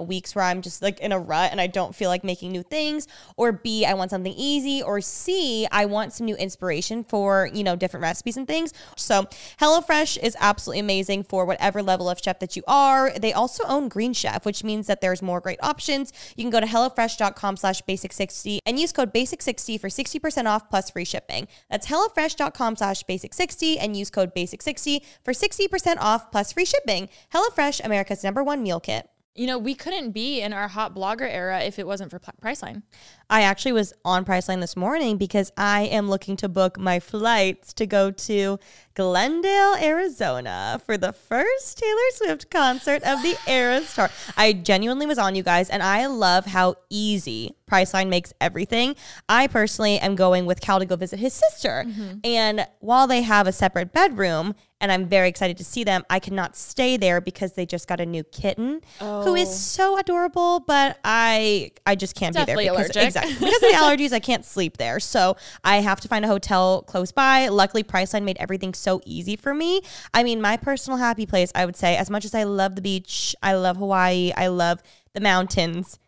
weeks where I'm just like in a rut and I don't feel like making new things, or B, I want something easy, or C, I want some new inspiration for, different recipes and things. So HelloFresh is absolutely amazing for whatever level of chef that you are. They also own Green Chef, which means that there's more great options. You can go to HelloFresh.com/basic60 and use code basic60 for 60% off plus free shipping. That's HelloFresh.com/basic60 and use code basic60 for 60% off plus free shipping. HelloFresh, America's #1 meal kit. We couldn't be in our hot blogger era if it wasn't for Priceline. I actually was on Priceline this morning because I am looking to book my flights to go to Glendale, Arizona for the first Taylor Swift concert of the Eras Tour. I genuinely was on, you guys, and I love how easy Priceline makes everything. I personally am going with Cal to go visit his sister. Mm-hmm. And while they have a separate bedroom, and I'm very excited to see them, I cannot stay there because they just got a new kitten who is so adorable, but I just can't Definitely be there because allergic. Exactly. Because of the allergies, I can't sleep there. So I have to find a hotel close by. Luckily, Priceline made everything so easy for me. I mean, my personal happy place, I would say, as much as I love the beach, I love Hawaii, I love the mountains,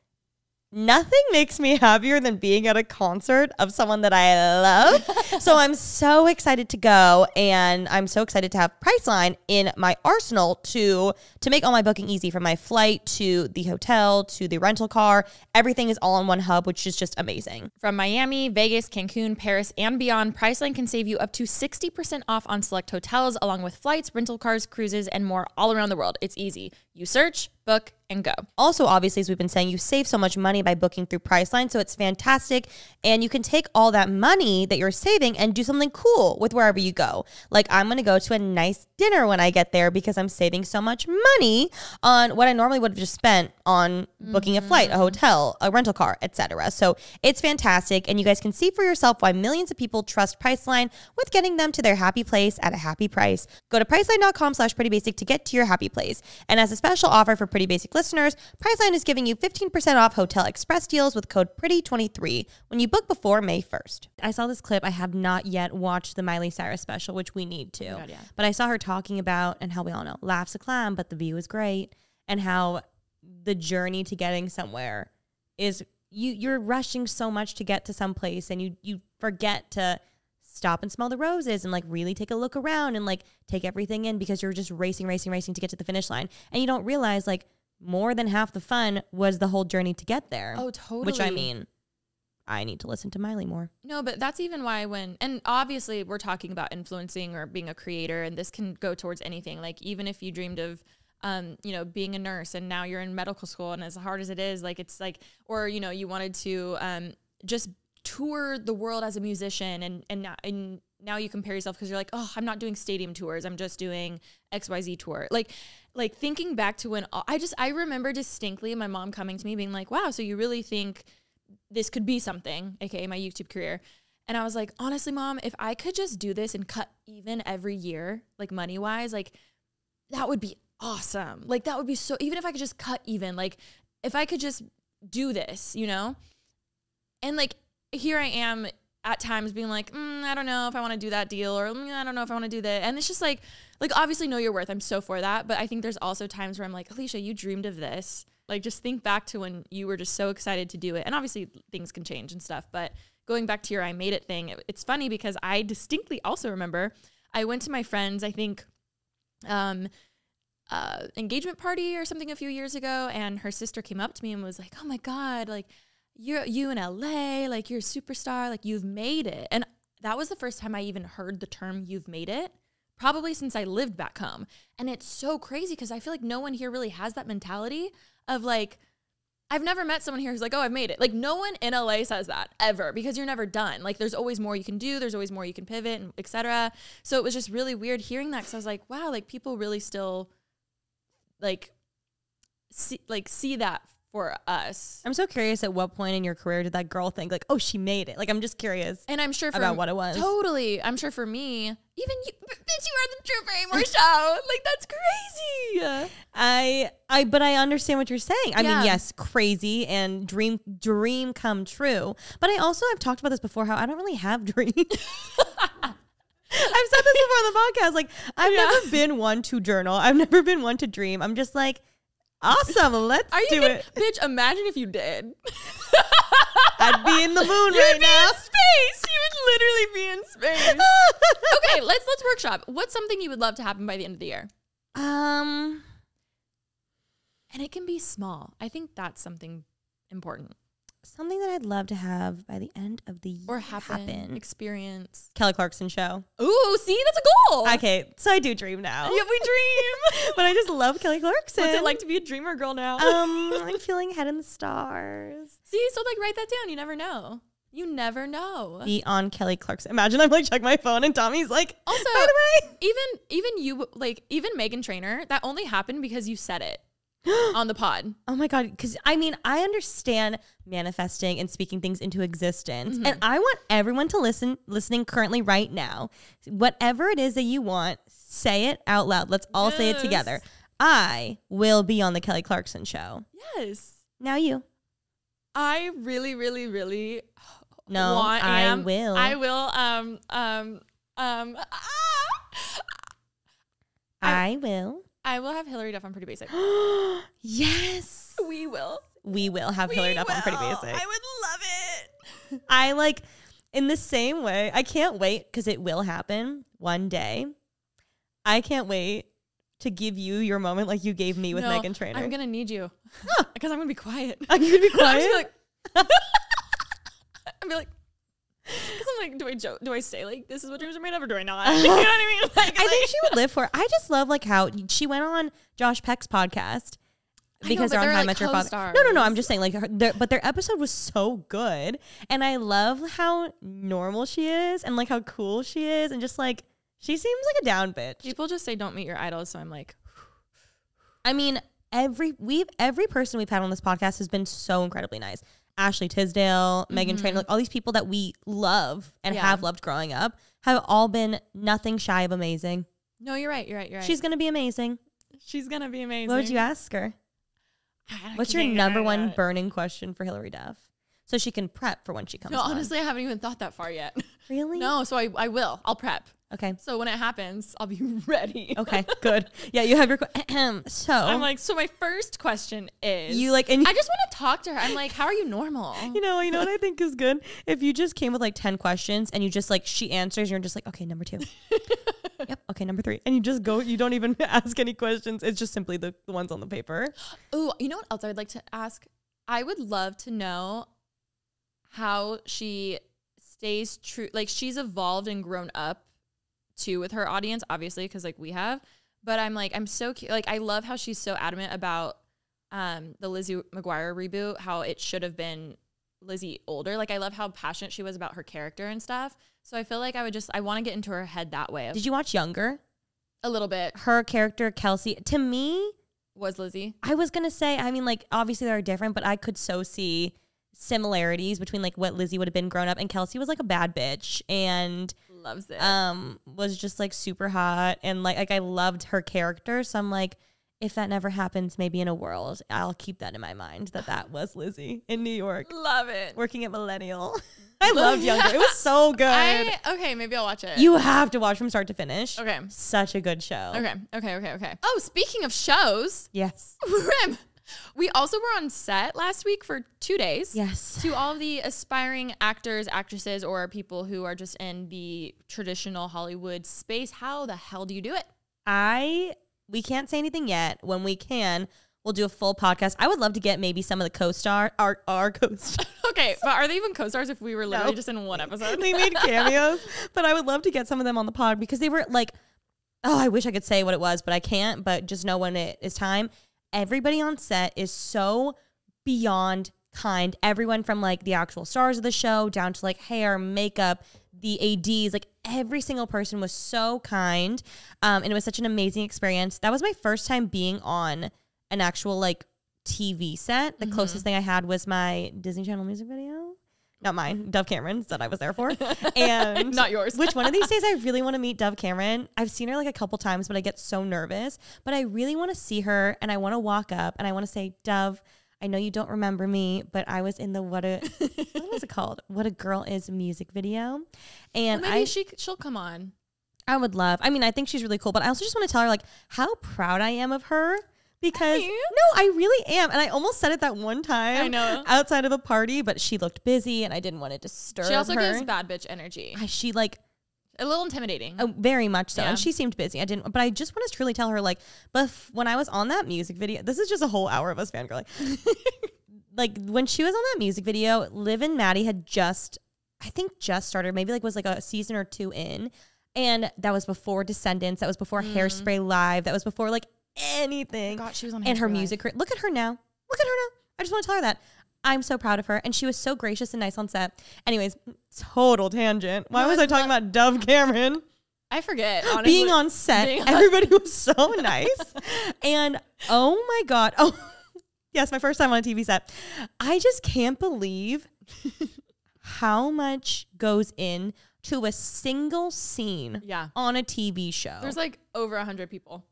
nothing makes me happier than being at a concert of someone that I love. So I'm so excited to go, and I'm so excited to have Priceline in my arsenal to make all my booking easy, from my flight to the hotel to the rental car. Everything is all in one hub, which is just amazing. From Miami, Vegas, Cancun, Paris, and beyond, Priceline can save you up to 60% off on select hotels, along with flights, rental cars, cruises, and more all around the world. It's easy. You search, book, and go. Also, obviously, as we've been saying, you save so much money by booking through Priceline, so it's fantastic. And you can take all that money that you're saving and do something cool with wherever you go. Like, I'm going to go to a nice dinner when I get there because I'm saving so much money on what I normally would have just spent on booking a flight, a hotel, a rental car, etc. So it's fantastic. And you guys can see for yourself why millions of people trust Priceline with getting them to their happy place at a happy price. Go to Priceline.com/prettybasic to get to your happy place. And as a special offer for Pretty Basic listeners, Priceline is giving you 15% off Hotel Express deals with code PRETTY23 when you book before May 1st. I saw this clip. I have not yet watched the Miley Cyrus special, which we need to. Oh God, yeah. But I saw her talking about, and how we all know, laugh's a clown, but the view is great. And how the journey to getting somewhere is, you're rushing so much to get to some place, and you forget to stop and smell the roses and like really take a look around and like take everything in because you're just racing to get to the finish line. And you don't realize like more than half the fun was the whole journey to get there. Oh, totally. Which, I mean, I need to listen to Miley more. No, but that's even why and obviously we're talking about influencing or being a creator, and this can go towards anything. Like, even if you dreamed of, being a nurse and now you're in medical school, and as hard as it is, like, it's like, or, you wanted to just tour the world as a musician, and now you compare yourself because you're like, oh, I'm not doing stadium tours, I'm just doing XYZ tour. Like thinking back to when I remember distinctly my mom coming to me being like, wow, so you really think this could be something, aka my YouTube career? And I was like, honestly, Mom, if I could just do this and cut even every year, like money wise, like that would be awesome. Like that would be so, even if I could just cut even, like if I could just do this, and like, here I am at times being like, I don't know if I want to do that deal, or I don't know if I want to do that. And it's just like obviously know your worth. I'm so for that. But I think there's also times where I'm like, Alisha, you dreamed of this. Like, just think back to when you were just so excited to do it. And obviously things can change and stuff. But going back to your I made it thing, it's funny because I distinctly also remember I went to my friend's, I think, engagement party or something a few years ago. And her sister came up to me and was like, oh my God, like, you in LA, like you're a superstar, like you've made it. And that was the first time I even heard the term you've made it, probably since I lived back home. And it's so crazy because I feel like no one here really has that mentality of like, I've never met someone here who's like, oh, I've made it. Like no one in LA says that ever because you're never done. Like there's always more you can do. There's always more you can pivot and et cetera. So it was just really weird hearing that because I was like, wow, like people really still like see that for us. I'm so curious at what point in your career did that girl think like, oh, she made it? Like, I'm just curious. And I'm sure about what it was. Totally. I'm sure for me, even you, bitch, you are the Drew Barrymore show. Like, that's crazy. But I understand what you're saying. I mean, yes, crazy and dream come true. But I also have talked about this before, how I don't really have dreams. I've said this before on the podcast. Like, I've never been one to journal. I've never been one to dream. I'm just like, awesome, let's do it. Bitch, imagine if you did. I'd be in the moon right now. In space. You would literally be in space. Okay, let's workshop. What's something you would love to happen by the end of the year? And it can be small. I think that's something important. Something that I'd love to have by the end of the year. Or happen. Experience. Kelly Clarkson show. Ooh, see? That's a goal. Okay, so I do dream now. Yeah, we dream. But I just love Kelly Clarkson. What's it like to be a dreamer girl now? I'm feeling head in the stars. See, so like write that down. You never know. You never know. Be on Kelly Clarkson. Imagine I'm like check my phone and Tommy's like, also, by the way. Even you, like, even Meghan Trainor, that only happened because you said it. On the pod. Oh my God. Because I mean, I understand manifesting and speaking things into existence. And I want everyone to listening currently right now. Whatever it is that you want, say it out loud. Let's all say it together. I will be on the Kelly Clarkson show. Yes. Now you. I really, really, really no, I will. I will. I will. I will have Hillary Duff on Pretty Basic. Yes. We will. We will have Hillary Duff on Pretty Basic. I would love it. I like, in the same way, I can't wait because it will happen one day. I can't wait to give you your moment like you gave me with Meghan Trainor. I'm going to need you because I'm going to be quiet. Are you going to be quiet? I'll be like, because I'm like, do I joke? Do I say like this is what dreams are made of, or do I not? You know what I mean? Like, I think she would live for it. I just love like how she went on Josh Peck's podcast because they're on How I Met Your Father. No. I'm just saying like, but their episode was so good, and I love how normal she is and like how cool she is, and just like she seems like a down bitch. People just say don't meet your idols, so I'm like, I mean, every person we've had on this podcast has been so incredibly nice. Ashley Tisdale, Meghan Trainor, like all these people that we love and have loved growing up have all been nothing shy of amazing. No, you're right. She's going to be amazing. She's going to be amazing. What would you ask her? What's your number one burning question for Hillary Duff? So she can prep for when she comes on. Honestly, I haven't even thought that far yet. Really? No, so I will. I'll prep. Okay. So when it happens, I'll be ready. Okay, good. Yeah, you have your so I'm like, so my first question is you like, and I just want to talk to her. I'm like, how are you normal? You know what I think is good? If you just came with like 10 questions and you just like she answers, you're just like, okay, number 2. Yep, okay, number 3. And you just go, you don't even ask any questions. It's just simply the ones on the paper. Oh, you know what else I would like to ask? I would love to know how she stays true. Like she's evolved and grown up too with her audience, obviously, because like we have. But I'm like, I'm so like, I love how she's so adamant about the Lizzie McGuire reboot, how it should have been Lizzie older. Like I love how passionate she was about her character and stuff. So I feel like I want to get into her head that way. Did you watch Younger? A little bit. Her character, Kelsey, to me was Lizzie. I was going to say, I mean, like obviously they're different, but I could so see similarities between like what Lizzie would have been grown up, and Kelsey was like a bad bitch and loves it. Was just like super hot, and like I loved her character. So I'm like, if that never happens, maybe in a world, I'll keep that in my mind that was Lizzie in New York. Love it. Working at Millennial. I loved Younger. It was so good. Okay, maybe I'll watch it. You have to watch from start to finish. Okay. Such a good show. Okay. Oh, speaking of shows. Yes. Rem, we also were on set last week for 2 days. Yes. To all of the aspiring actors, actresses, or people who are just in the traditional Hollywood space. How the hell do you do it? We can't say anything yet. When we can, we'll do a full podcast. I would love to get maybe some of the our co-stars. Okay, but are they even co-stars if we were literally just in one episode? They made cameos, but I would love to get some of them on the pod because they were like, oh, I wish I could say what it was, but I can't. But just know when it is time. Everybody on set is so beyond kind. Everyone from like the actual stars of the show down to like hair, makeup, the ADs, like every single person was so kind. And it was such an amazing experience. That was my first time being on an actual like TV set. The closest thing I had was my Disney Channel music video. Not mine. Dove Cameron said I was there for. And not yours. Which one of these days I really want to meet Dove Cameron. I've seen her like a couple times, but I get so nervous. But I really want to see her, and I want to walk up and I want to say, Dove, I know you don't remember me, but I was in the what was it called? What a Girl Is music video. And well, maybe she'll come on. I would love. I mean, I think she's really cool, but I also just want to tell her like how proud I am of her. Because I really am. And I almost said it that one time. I know. Outside of a party, but she looked busy and I didn't want to disturb her. She also gives bad bitch energy. She like a little intimidating. Very much so. Yeah. And she seemed busy. But I just want to truly tell her like, but when I was on that music video, this is just a whole hour of us fangirling. Like when she was on that music video, Liv and Maddie had just started, maybe like was like a season or two in. And that was before Descendants. That was before Hairspray Live. That was before like anything. I forgot she was on and her Live. music career. Look at her now. I just want to tell her that. I'm so proud of her. And she was so gracious and nice on set. Anyways, total tangent. Why was I talking about Dove Cameron? I forget, honestly. Being on set. Everybody was so nice. And oh my God. Oh, yes, my first time on a TV set. I just can't believe how much goes in to a single scene on a TV show. There's like over 100 people.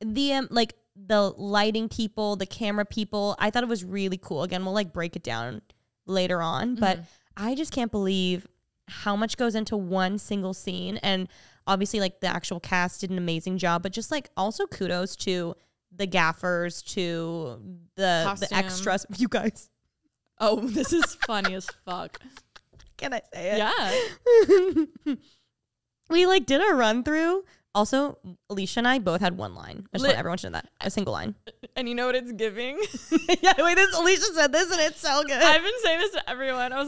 The lighting people, the camera people. I thought it was really cool. Again, we'll like break it down later on, but I just can't believe how much goes into one single scene. And obviously like the actual cast did an amazing job, but just like also kudos to the gaffers, to the extras. You guys. Oh, this is funny as fuck. Can I say it? Yeah. We like did a run through. Also, Alisha and I both had one line. I just want everyone to know that. A single line. And you know what it's giving? Yeah, wait, Alisha said this and it's so good. I've been saying this to everyone. I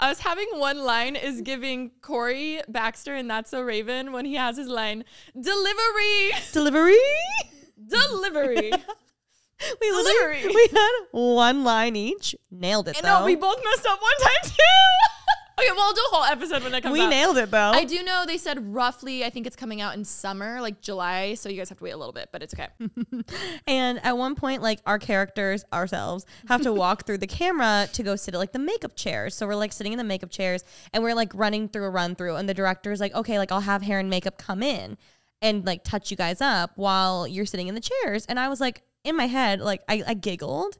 was having one line is giving Corey Baxter and That's So Raven when he has his line, delivery. Delivery? Delivery. We had one line each. Nailed it, though. No, we both messed up one time, too. Okay, well, I'll do a whole episode when that comes out. We nailed it, though. I do know they said roughly, I think it's coming out in summer, like July, so you guys have to wait a little bit, but it's okay. And at one point, like, our characters, ourselves, have to walk through the camera to go sit at, like, the makeup chairs. So we're, like, sitting in the makeup chairs, and we're, like, running through a run-through, and the director's like, okay, like, I'll have hair and makeup come in and, like, touch you guys up while you're sitting in the chairs. And I was, like, in my head, like, I giggled.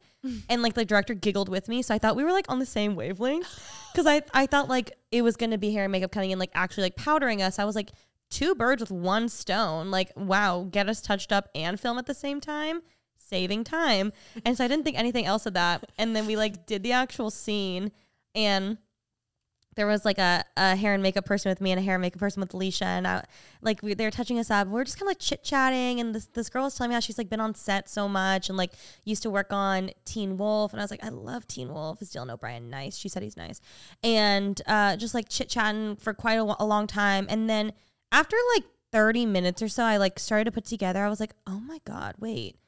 And like the director giggled with me. So I thought we were like on the same wavelength. Because I thought like it was going to be hair and makeup coming in, like actually like powdering us. I was like, 2 birds with 1 stone. Like, wow, get us touched up and film at the same time. Saving time. And so I didn't think anything else of that. And then we like did the actual scene. And there was like a hair and makeup person with me and a hair and makeup person with Alisha, and they were touching us up. We're just kind of like chit chatting, and this girl was telling me how she's like been on set so much and like used to work on Teen Wolf, and I was like, I love Teen Wolf. Is Dylan O'Brien nice? She said he's nice, and just like chit chatting for quite a long time. And then after like 30 minutes or so, I like started to put together. I was like, oh my God, wait,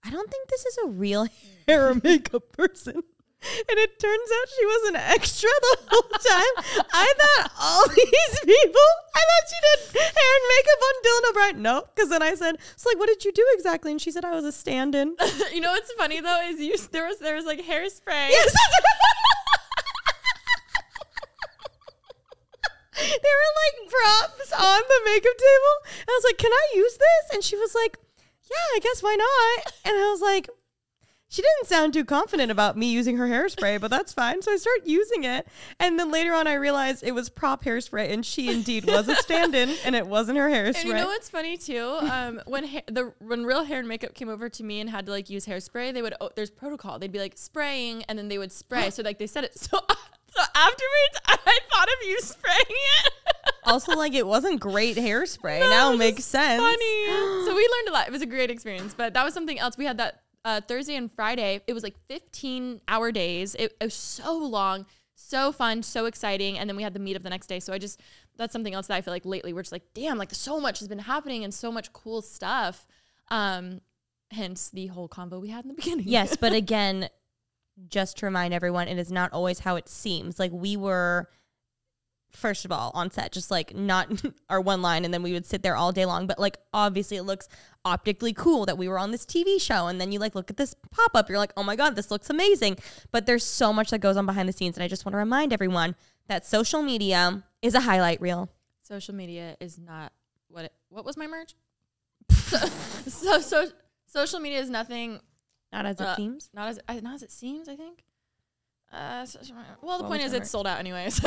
I don't think this is a real hair and makeup person. And it turns out she was an extra the whole time. I thought all these people, I thought she did hair and makeup on Dylan O'Brien. No, because then I said, so like, what did you do exactly? And she said, I was a stand-in. You know what's funny though is there was like hairspray. Yes, there were like props on the makeup table. And I was like, can I use this? And she was like, yeah, I guess why not? And I was like, she didn't sound too confident about me using her hairspray, but that's fine. So I started using it. And then later on, I realized it was prop hairspray, and she indeed was a stand-in, and it wasn't her hairspray. And you know what's funny too? When real hair and makeup came over to me and had to like use hairspray, they would there's protocol. They'd be like spraying, and then they would spray. So like they said it. So afterwards, I thought of you spraying it. Also, like it wasn't great hairspray. Now it makes sense. Funny. So we learned a lot. It was a great experience, but that was something else. We had that. Thursday and Friday, it was like 15-hour days. It was so long, so fun, so exciting. And then we had the meetup the next day. So that's something else that I feel like lately we're just like, damn, like so much has been happening and so much cool stuff. Hence the whole convo we had in the beginning. Yes, but again, just to remind everyone, it is not always how it seems. Like, we were, first of all, on set, just like not our one line, and then we would sit there all day long. But like, obviously it looks optically cool that we were on this TV show, and then you like look at this pop-up, you're like, oh my God, this looks amazing. But there's so much that goes on behind the scenes, and I just want to remind everyone that social media is a highlight reel. Social media is not what was my merch? so social media is nothing. Not as it seems. Not as it seems, I think. Well, the point is it's sold out anyways.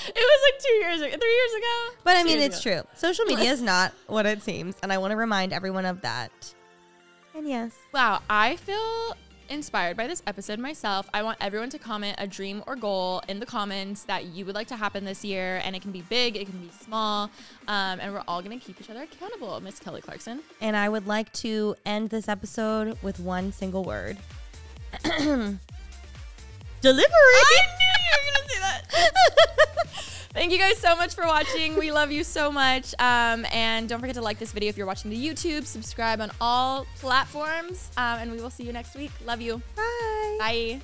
It was like 3 years ago. But I mean, it's true. Social media is not what it seems. And I want to remind everyone of that. And yes. Wow. I feel inspired by this episode myself. I want everyone to comment a dream or goal in the comments that you would like to happen this year. And it can be big. It can be small. And we're all going to keep each other accountable. Miss Kelly Clarkson. And I would like to end this episode with one single word. Delivery. I knew you were going to say that. Thank you guys so much for watching. We love you so much. And don't forget to like this video if you're watching the YouTube. Subscribe on all platforms. And we will see you next week. Love you. Bye. Bye.